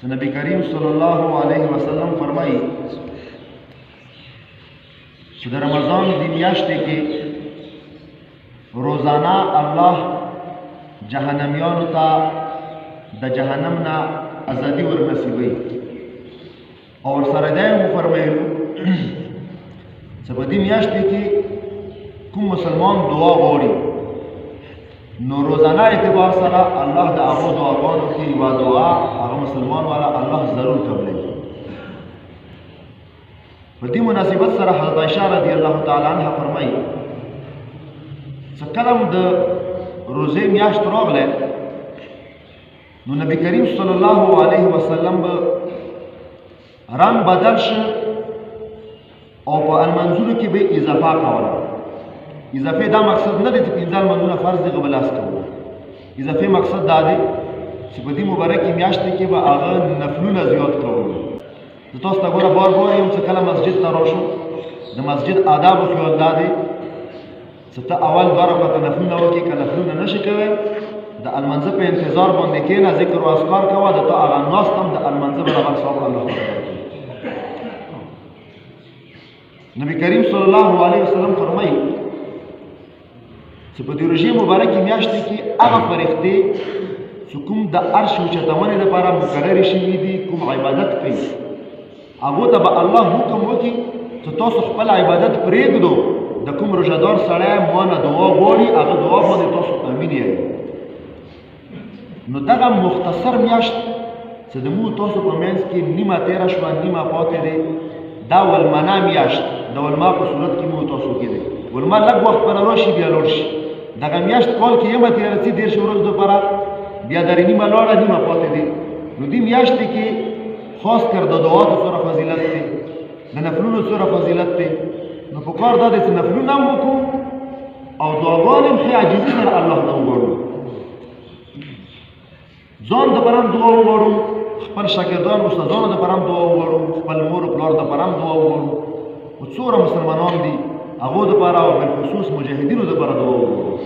नबी करीम सल्लल्लाहु अलैहि वसल्लम फरमाई कि द रमज़ान दी मियाश्ते के रोज़ाना अल्लाह जहन्नमियानु ता द जहन्नम ना आज़ादी वर नसीबई और सरदाय फरमाइलु सबदी मियाश्ते के कुम मुसलमान दुआ गौरी नो रोज़ाना एतबार सरा अल्लाह द आगो दुआगानों की वा दुआ आगो मुसलमान वाला अल्लाह ज़रूर कबले। बदी मुनासिबत सरा हज़रत आयशा रज़ियल्लाहु ताला अन्हा फरमाई सकलम द रोज़े मियाश्त रागले नो नबी करीम सल्लल्लाहु अलैहि वसल्लम रंग बदल श और पे अलमंजूर की बे इजाफा कवला। इजाफे दा मकसद न दे कि पिंजल मंजूर फर्ज दे कबलास कवला। इजाफे मकसद दा दे कि बदी मुबारक की मियाश्त के बा आगा नफलुना ज़ियाद कवला। तो तोस्ता गोरा बार बार यम सकला मस्जिद ता रोशो द मस्जिद आदाब ख्याल दा दे सता अवल बार का नफलुना वकी का नफलुना नश कवे द अलमंज़ पे इंतजार बंदे के ना जिक्र व अस्कार कवा द तो आगा नास्तम द अलमंज़ बराबर सवाब अल्लाह नबी करीम सल्लल्लाहु अलैहि वसल्लम फरमाई सपदी रोज़े मुबारक की मियाश्त की आगा फरिश्ते सुकुम द अर्श उचतवने द पारा मुकर्रर शवी दी कुम इबादत कई अगो तब अल्लाह हुक्म वकी तो तोस खपल इबादत प्रेग दो द कुम रोज़ादार सड़ा मोना दुआ गोड़ी आगा दुआ बने तोस आमीन है नो दगा मुख्तसर मियाश्त सदमू तोस पमेंस की नीमा तेरा शवा नीमा पाते दे दावल मना मियाश्त दावल मा को सूरत की मुँह तोसो के दे वल मा लग वक्त पर रोशी बिया लोडशी दगा मियाश्त कॉल की यमत या रसी देर शोरोज दो परा बिया दारी नीमा लोड़ा नीमा पाते दे नो दी मियाश्त की खास कर दो दुआ तो सूरा फजीलत थे न नफलुन सूरा फजीलत थे नो पुकार दा दे नफलुन नाम को और दुआगान हम से आजिज़ी सर अल्लाह नाम बोलो ज़ोन द परम दुआ बोलो खपल शागिर्दान उस्तादान द परम दुआ बोलो खपल मोर प्लॉर द परम दुआ बोलो उत्सुर मुसलमानों दी अगो द पारा और बिलखुसूस मुजाहिदीन द पारा दुआ बोलो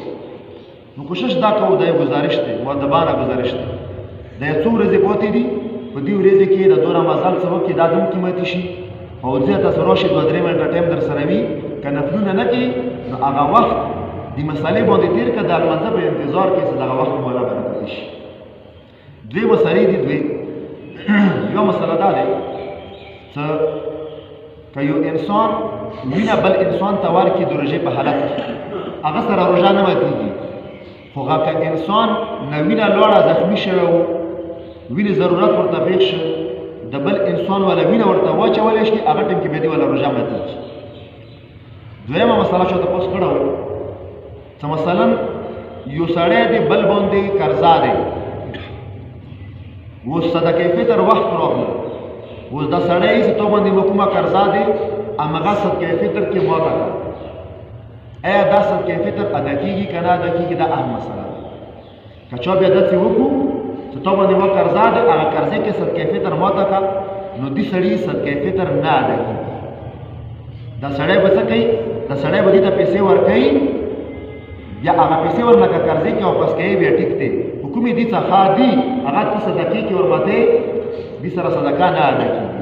नो कोशिश दा को दे गुजारिश थे व दबाना गुजारिश थे दे चूर जे पोती दी बदी रेजे के द दोरा मसाल सबब की दादम कीमती शी और जे त सरोशी दो द्रे मिनट टाइम दर सरवी क नफलुन न की नो आगा वक्त दी मसाले बोंदी तीर क दाल मंज़ पे इंतजार के सदा वक्त मोला बरकत शी द्वे मसाले दी द्वे यो मसला दा दे स कयो इंसान मीना बल इंसान तवार की दुरजे पे हालत अगर सर रोजा न मातीगी होगा का इंसान नवीना लोड़ा जख्मी शवे विन जरूरत वर्ता पेश दबल इंसान वाला विन वर्ता वो चवलेश की अगर टिम की बेदी वाला रोजा मातीगी द्वेमा मसला शो तपोस कड़ो स मसलन यो सड़े दे बल बोंदे कर्जा दे वो सदक़े फितर वक्त रोगला वो द सड़े से तो बंदी मुकमा कर्जा दे अमगा सदक़े फितर के मौका का ए दा सदक़े फितर अदा कीगी कना अदा कीगी दा अहम मसला कचो बे अदा से हुकू तो बंदी वो कर्जा दे अगर कर्जे के सदक़े फितर मौका का नो दी सड़ी सदक़े फितर ना अदा की द सड़े बस कई द सड़े बदी द पैसे वर कई या अगर पैसे वर ना कर्जे के वापस कई बे टिकते हुकुमी दी सखा दी अगर की सदक़े की और मते दी सरा सदका ना अदा की